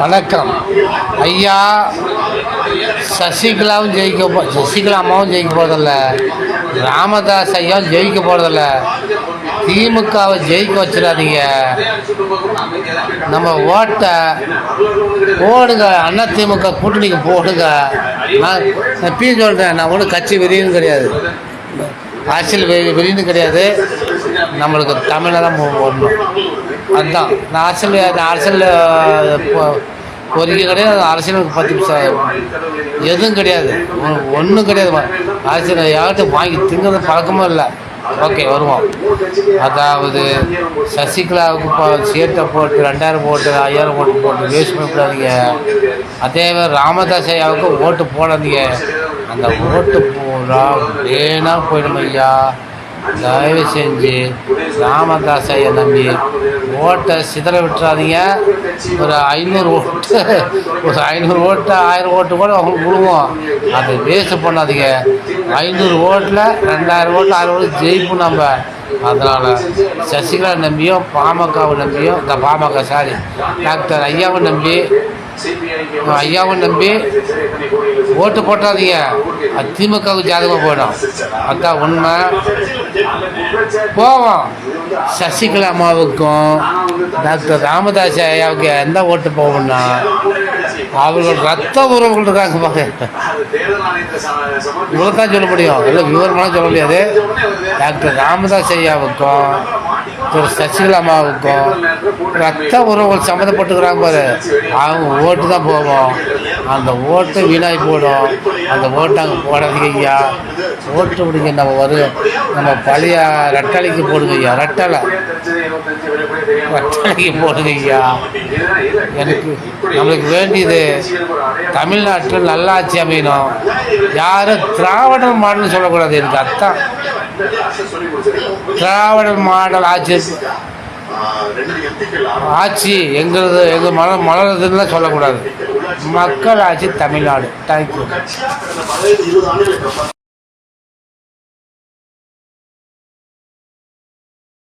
வணக்கம் ஐயா. சசிகலா அம்மாவும் ஜெயிக்க போகிறதில்ல, ராமதாஸ் ஐயாவும் ஜெயிக்க போகிறதில்ல. திமுகவை ஜெயிக்க வச்சிடாதீங்க. நம்ம ஓட்டை போடுங்க, அண்ணா திமுக கூட்டணிக்கு போடுங்க. நான் எப்பயும் சொல்கிறேன், நான் ஒன்றும் கட்சி வெறியும் கிடையாது, அரசியல் வெறியும் கிடையாது. நம்மளுக்கு தமிழில் தான் போடணும். அதுதான் நான் அரசியல் பொறிக்க கிடையாது, அரசியலுக்கு 10 எதுவும் கிடையாது, ஒன்றும் கிடையாது. அரசியல் யார்கிட்ட வாங்கி திங்கிறது பழக்கமும் இல்லை. ஓகே, வருவோம். அதாவது சசிகலாவுக்கு இப்போ சேட்டை போட்டு 2000 போட்டு 5000 போட்டு வேஸ்ட் பண்ணக்கூடாதீங்க. அதே மாதிரி ராமதாஸ் ஐயாவுக்கு ஓட்டு போடாதீங்க. அந்த ஓட்டு பூரா வேணால் போயிடும் ஐயா. தயவு செஞ்சு ராமதாஸ் ஐயா நம்பி ஓட்டை சிதற விட்டுறாதீங்க. ஒரு 500 ஓட்டு, ஒரு 500 ஓட்டு 1000 ஓட்டு கூட அவங்களுக்கு விடுவோம். அதை வேஸ்ட் பண்ணாதீங்க. 500 ஓட்டில் 2000 ஓட்டு 1000 ஓட்டு ஜெயிப்போம் நம்ம. அதனால் சசிகலா நம்பியும் பாமகவை நம்பியும், இந்த பாமக டாக்டர் ஐயாவை நம்பி ஓட்டு போட்டாதீங்க. அது திமுகவுக்கு ஜாதகமாக போயிடும். அதுதான் உண்மை. போவோம். சசிகலா அம்மாவுக்கும் டாக்டர் ராமதாஸ் ஐயாவுக்கு எந்த ஓட்டு போகும்னா, அவர்கள் ரத்த உறவுகள் இருக்காங்க பாருங்க. இவ்வளோ தான் சொல்ல முடியும், இல்லை விவரமெல்லாம் சொல்ல முடியாது. டாக்டர் ராமதாஸ் ஐயாவுக்கும் திரு சசிகலா அம்மாவுக்கும் ரத்த உறவுகள் சம்மந்தப்பட்டுக்கிறாங்க பாரு, அவங்க ஓட்டு தான் போவோம். அந்த ஓட்டு வீணாகி போடும். அந்த ஓட்டு அங்கே போடாதீங்க ஐயா. ஓட்டு விடுங்க. நம்ம பழைய ரெட்டலைக்கு போடுங்க ஐயா. ரெட்டலைக்கு போடுங்க ஐயா. நம்மளுக்கு வேண்டியது தமிழ்நாட்டில் நல்லாட்சி அமையணும். யாரும் திராவிடர் மாடல்னு சொல்லக்கூடாது. எனக்கு அர்த்தம் திராவிடர் மாடல் ஆட்சி எங்கள் மலருதுன்னு சொல்லக்கூடாது. மக்கள் ஆட்சி தமிழ்நாடு. தேங்க்யூ.